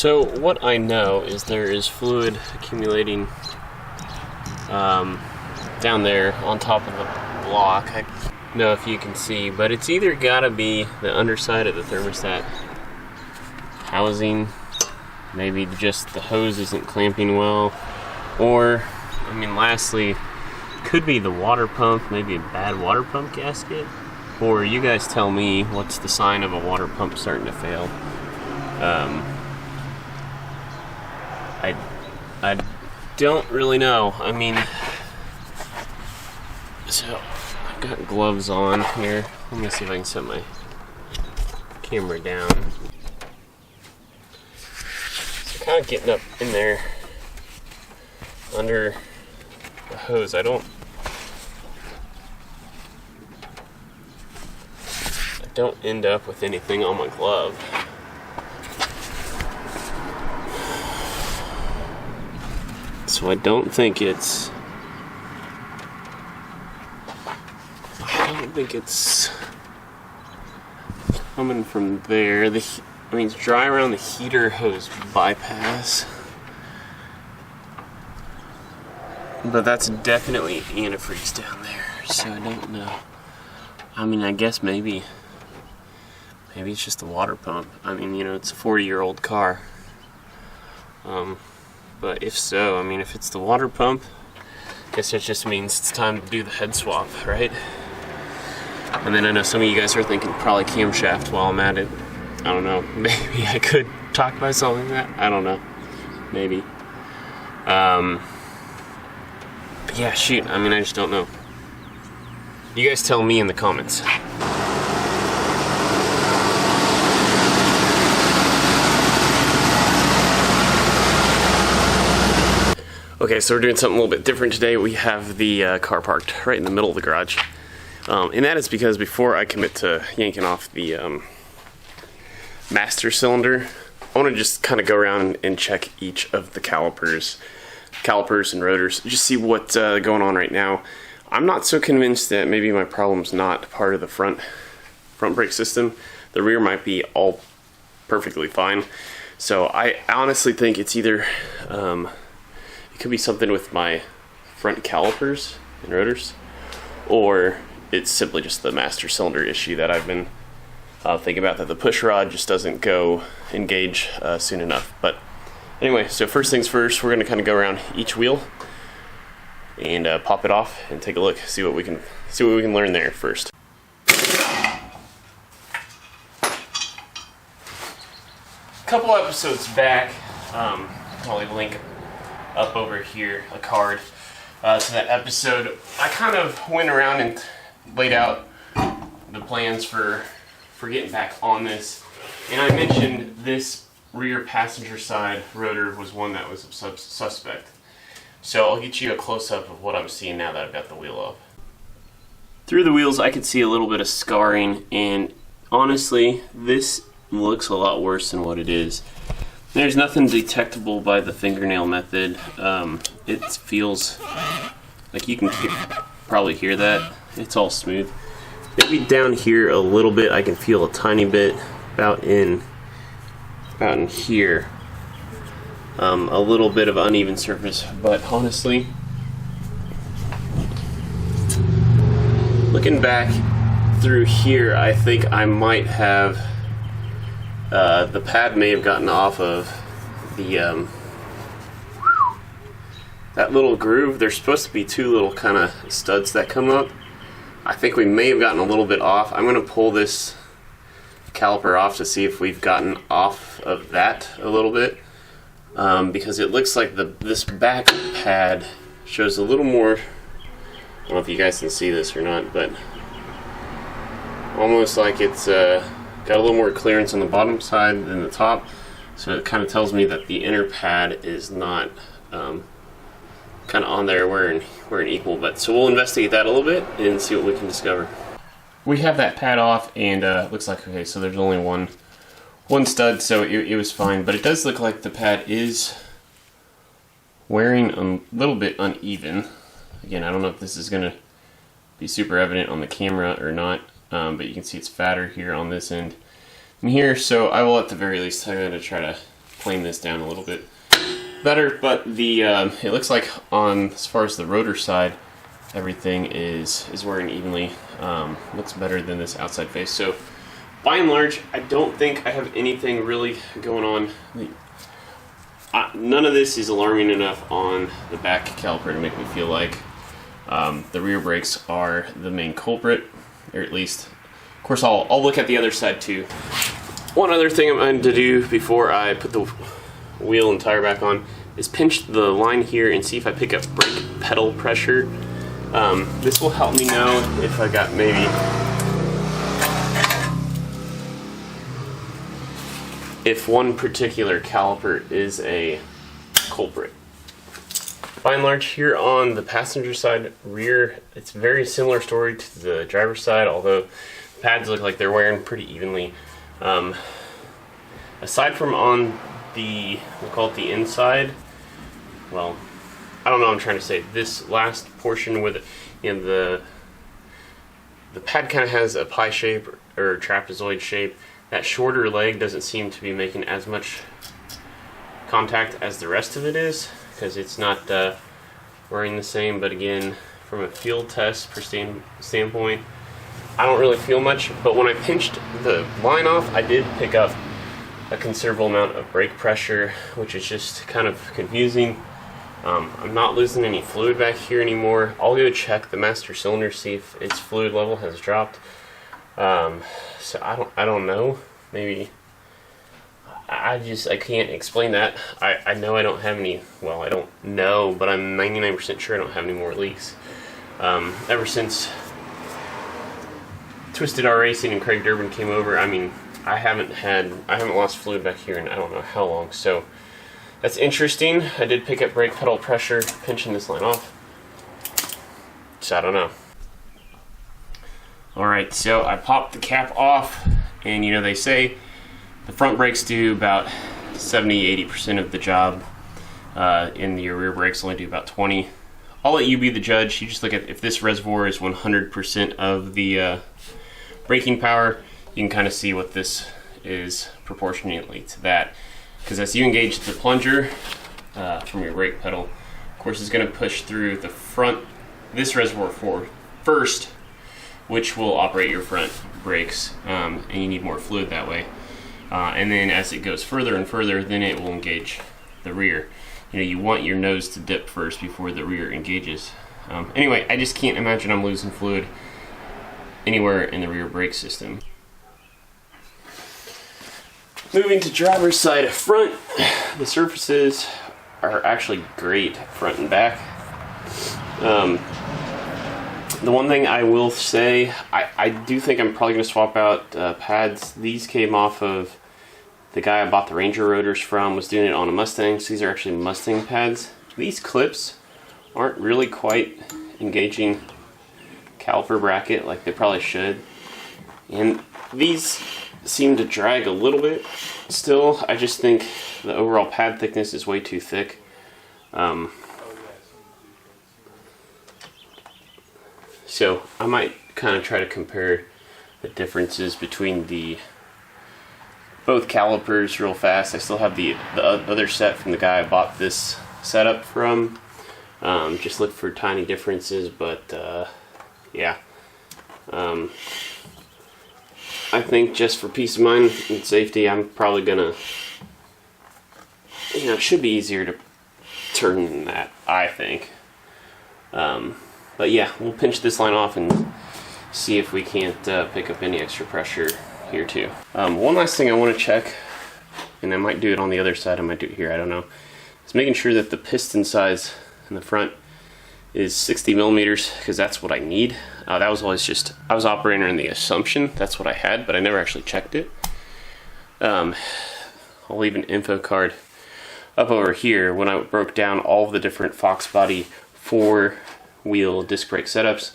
So what I know is there is fluid accumulating down there on top of the block. I don't know if you can see, but it's either gotta be the underside of the thermostat housing, maybe just the hose isn't clamping well, or, I mean, lastly, could be the water pump, maybe a bad water pump gasket, or you guys tell me what's the sign of a water pump starting to fail. I don't really know. I mean, so I've got gloves on here. Let me see if I can set my camera down. So kind of getting up in there under the hose. I don't end up with anything on my glove. So I don't think it's coming from there. I mean, it's dry around the heater hose bypass, but that's definitely antifreeze down there. So I don't know. I mean, I guess maybe it's just the water pump. I mean, you know, it's a 40-year-old car. But if so, I mean, if it's the water pump, I guess that just means it's time to do the head swap, right? And then I know some of you guys are thinking probably camshaft while I'm at it. I don't know. Maybe I could talk about something like that. I don't know. Maybe. But yeah, shoot. I mean, I just don't know. You guys tell me in the comments. Okay, so we're doing something a little bit different today. We have the car parked right in the middle of the garage. And that is because before I commit to yanking off the master cylinder, I want to just kind of go around and check each of the calipers and rotors, just see what's going on right now. I'm not so convinced that maybe my problem's not part of the front brake system. The rear might be all perfectly fine. So I honestly think it's either it could be something with my front calipers and rotors, or it's simply just the master cylinder issue that I've been thinking about, that the push rod just doesn't go engage soon enough. But anyway, so first things first, we're going to kind of go around each wheel and pop it off and take a look, see what we can learn there first. A couple episodes back, I'll leave a link up over here, a card, to that episode. I kind of went around and laid out the plans for getting back on this, and I mentioned this rear passenger side rotor was one that was suspect. So I'll get you a close-up of what I'm seeing now that I've got the wheel off. Through the wheels I could see a little bit of scarring, and honestly this looks a lot worse than what it is. There's nothing detectable by the fingernail method. It feels like you can probably hear that. It's all smooth. Maybe down here a little bit I can feel a tiny bit about in here. A little bit of uneven surface, but honestly, looking back through here, I think I might have the pad may have gotten off of the that little groove. There's supposed to be two little kind of studs that come up. I think we may have gotten a little bit off. I'm going to pull this caliper off to see if we've gotten off of that a little bit, because it looks like this back pad shows a little more. I don't know if you guys can see this or not, but almost like it's got a little more clearance on the bottom side than the top, so it kind of tells me that the inner pad is not kind of on there where an equal. But so we'll investigate that a little bit and see what we can discover. We have that pad off, and it looks like, okay, so there's only one stud, so it was fine, but it does look like the pad is wearing a little bit uneven. Again, I don't know if this is going to be super evident on the camera or not, but you can see it's fatter here on this end and here, so I will at the very least, I'm going to try to plane this down a little bit better. But the it looks like on as far as the rotor side, everything is wearing evenly. Looks better than this outside face. So by and large, I don't think I have anything really going on. None of this is alarming enough on the back caliper to make me feel like the rear brakes are the main culprit, or at least, of course, I'll look at the other side too. One other thing I'm going to do before I put the wheel and tire back on is pinch the line here and see if I pick up brake pedal pressure. This will help me know if I got maybe if one particular caliper is a culprit. By and large, here on the passenger side rear, it's a very similar story to the driver's side, although the pads look like they're wearing pretty evenly. Aside from on the, we'll call it the inside, well, I don't know what I'm trying to say. This last portion with, you know, the pad kind of has a pie shape or trapezoid shape. That shorter leg doesn't seem to be making as much contact as the rest of it is, because it's not wearing the same. But again, from a field test standpoint, I don't really feel much. But when I pinched the line off, I did pick up a considerable amount of brake pressure, which is just kind of confusing. I'm not losing any fluid back here anymore. I'll go check the master cylinder, see if its fluid level has dropped. So I don't know. Maybe I can't explain that. I know I don't have any. Well, I don't know, but I'm 99% sure I don't have any more leaks. Ever since Twisted R Racing and Craig Durbin came over, I mean, I haven't lost fluid back here in I don't know how long. So that's interesting. I did pick up brake pedal pressure pinching this line off. So I don't know. Alright, so I popped the cap off, and you know, they say the front brakes do about 70-80% of the job, and your rear brakes only do about 20. I'll let you be the judge. You just look at if this reservoir is 100% of the braking power, you can kind of see what this is proportionately to that. Because as you engage the plunger from your brake pedal, of course, it's going to push through the front, this reservoir first, which will operate your front brakes, and you need more fluid that way. And then as it goes further and further, then it will engage the rear. You know, you want your nose to dip first before the rear engages. Anyway, I just can't imagine I'm losing fluid anywhere in the rear brake system. Moving to driver's side front, the surfaces are actually great front and back. The one thing I will say, I do think I'm probably going to swap out pads. These came off of the guy I bought the Ranger rotors from, was doing it on a Mustang, so these are actually Mustang pads. These clips aren't really quite engaging caliper bracket like they probably should. And these seem to drag a little bit still. I just think the overall pad thickness is way too thick. So I might kind of try to compare the differences between both calipers real fast. I still have the other set from the guy I bought this setup from. Just look for tiny differences, but yeah. I think just for peace of mind and safety, I'm probably gonna, you know, it should be easier to turn than that, I think. But yeah, we'll pinch this line off and see if we can't pick up any extra pressure here too. One last thing I want to check, and I might do it on the other side, I might do it here, I don't know, is making sure that the piston size in the front is 60 millimeters, because that's what I need. That was always just, I was operating on the assumption that's what I had, but I never actually checked it. I'll leave an info card up over here. When I broke down all of the different Fox body 4-wheel disc brake setups,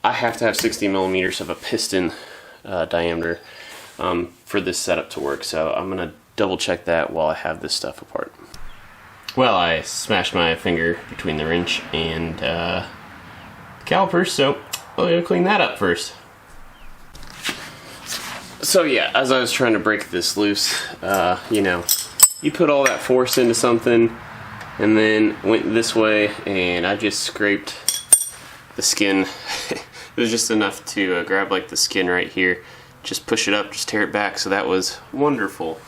I have to have 60 millimeters of a piston diameter for this setup to work. So I'm gonna double check that while I have this stuff apart. Well, I smashed my finger between the wrench and the caliper, so I'll go clean that up first. So yeah, as I was trying to break this loose, you know, you put all that force into something and then went this way, and I just scraped the skin. It was just enough to grab like the skin right here, just push it up, just tear it back, so that was wonderful.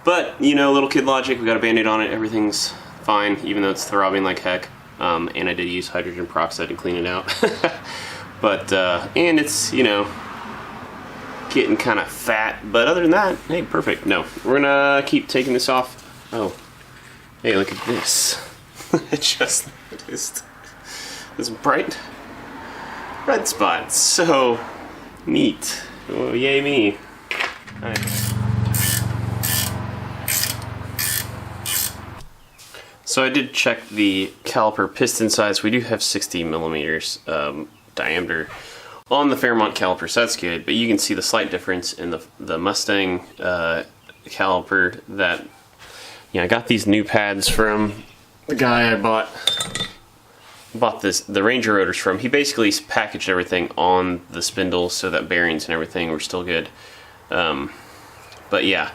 But, you know, little kid logic, we got a Band-Aid on it, everything's fine, even though it's throbbing like heck. And I did use hydrogen peroxide to clean it out. But, and it's, you know, getting kind of fat, but other than that, hey, perfect. No, we're gonna keep taking this off. Oh, hey, look at this. I just noticed this bright red spot. So neat. Oh, yay me. All right. So I did check the caliper piston size. We do have 60 millimeters diameter on the Fairmont caliper, so that's good. But you can see the slight difference in the Mustang caliper. That, you know, I got these new pads from the guy I bought the Ranger rotors from. He basically packaged everything on the spindle so that bearings and everything were still good. But yeah,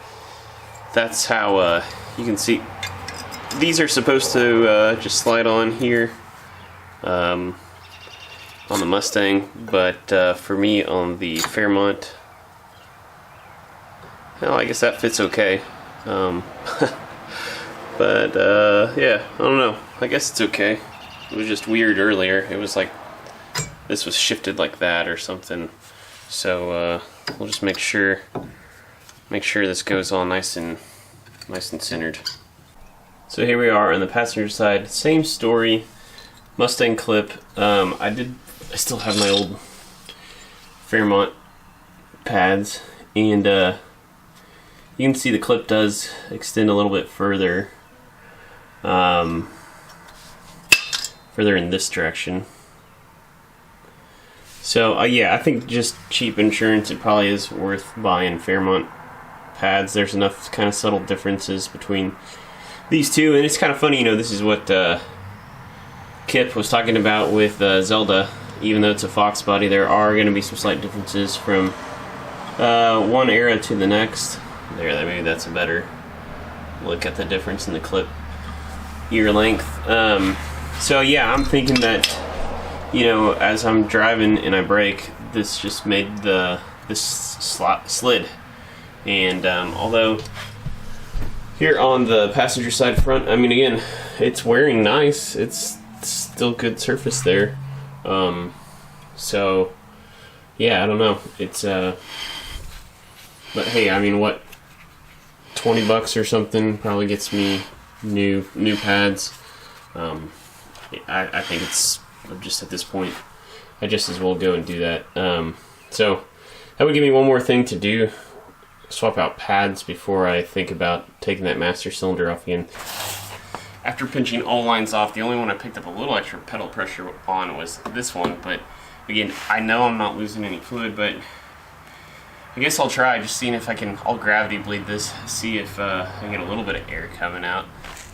that's how you can see. These are supposed to just slide on here on the Mustang, but for me on the Fairmont, well, I guess that fits okay. But yeah, I don't know. I guess it's okay. It was just weird earlier. It was like this was shifted like that or something. So we'll just make sure this goes all nice and centered. So here we are on the passenger side, same story, Mustang clip. I still have my old Fairmont pads, and you can see the clip does extend a little bit further, further in this direction. So yeah, I think just cheap insurance, it probably is worth buying Fairmont pads. There's enough kind of subtle differences between these two, and it's kind of funny, you know, this is what Kip was talking about with Zelda. Even though it's a Fox body, there are going to be some slight differences from one era to the next. Maybe that's a better look at the difference in the clip ear length. So yeah, I'm thinking that, you know, as I'm driving and I brake, this just made this slot slid. And although here on the passenger side front, I mean, again, it's wearing nice. It's still good surface there. So yeah, I don't know. It's but hey, I mean, what, $20 or something probably gets me new pads. I think it's just at this point, I just as well go and do that. So that would give me one more thing to do. Swap out pads before I think about taking that master cylinder off again. After pinching all lines off, the only one I picked up a little extra pedal pressure on was this one, but again, I know I'm not losing any fluid, but I guess I'll try just seeing if I'll gravity bleed this, see if I can get a little bit of air coming out.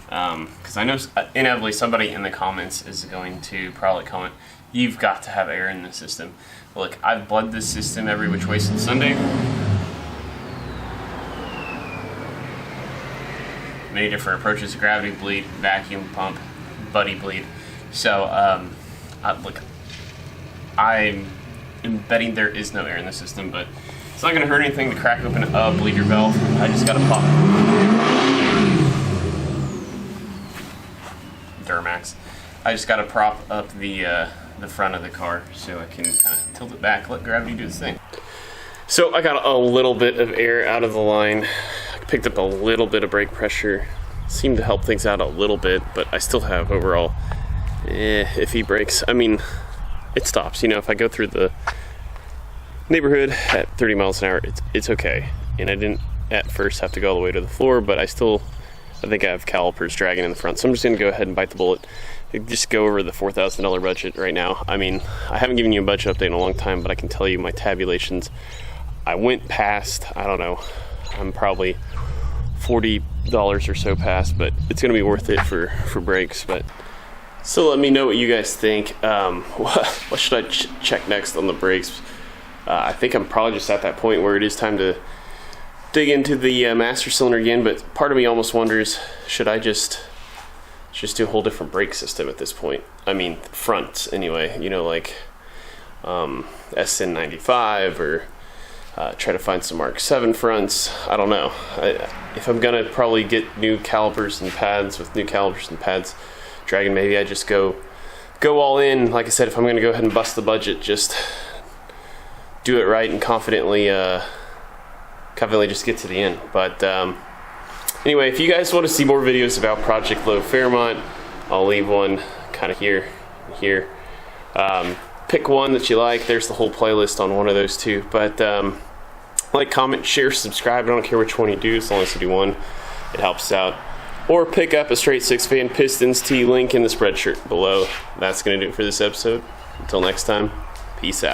Because I know inevitably somebody in the comments is going to probably comment, you've got to have air in the system. Look, I've bled this system every which way since Sunday. Many different approaches: gravity bleed, vacuum pump, buddy bleed. So, look, I'm betting there is no air in the system, but it's not going to hurt anything to crack open a bleeder valve. I just got to pop Duramax. I just got to prop up the front of the car so I can kind of tilt it back, let gravity do its thing. So I got a little bit of air out of the line. Picked up a little bit of brake pressure, seemed to help things out a little bit, but I still have overall iffy brakes. I mean, it stops. You know, if I go through the neighborhood at 30 miles an hour, it's okay. And I didn't at first have to go all the way to the floor, but I think I have calipers dragging in the front. So I'm just gonna go ahead and bite the bullet. Just go over the $4,000 budget right now. I mean, I haven't given you a budget update in a long time, but I can tell you my tabulations. I went past, I don't know, I'm probably $40 or so past, but it's gonna be worth it for brakes. But so let me know what you guys think. What should I check next on the brakes? I think I'm probably just at that point where it is time to dig into the master cylinder again, but part of me almost wonders, should I just do a whole different brake system at this point? I mean, fronts anyway, you know, like SN95 or try to find some Mark 7 fronts. I don't know. If I'm gonna probably get new calipers and pads with new calipers and pads, Dragon, maybe I just go all in. Like I said, if I'm gonna go ahead and bust the budget, just do it right and confidently just get to the end. But anyway, if you guys want to see more videos about Project Low Fairmont, I'll leave one kind of here. Pick one that you like. There's the whole playlist on one of those two. But like, comment, share, subscribe. I don't care which one you do, as long as you do one. It helps out. Or pick up a straight 6-fan Pistons tee, link in the spreadshirt below. That's going to do it for this episode. Until next time, peace out.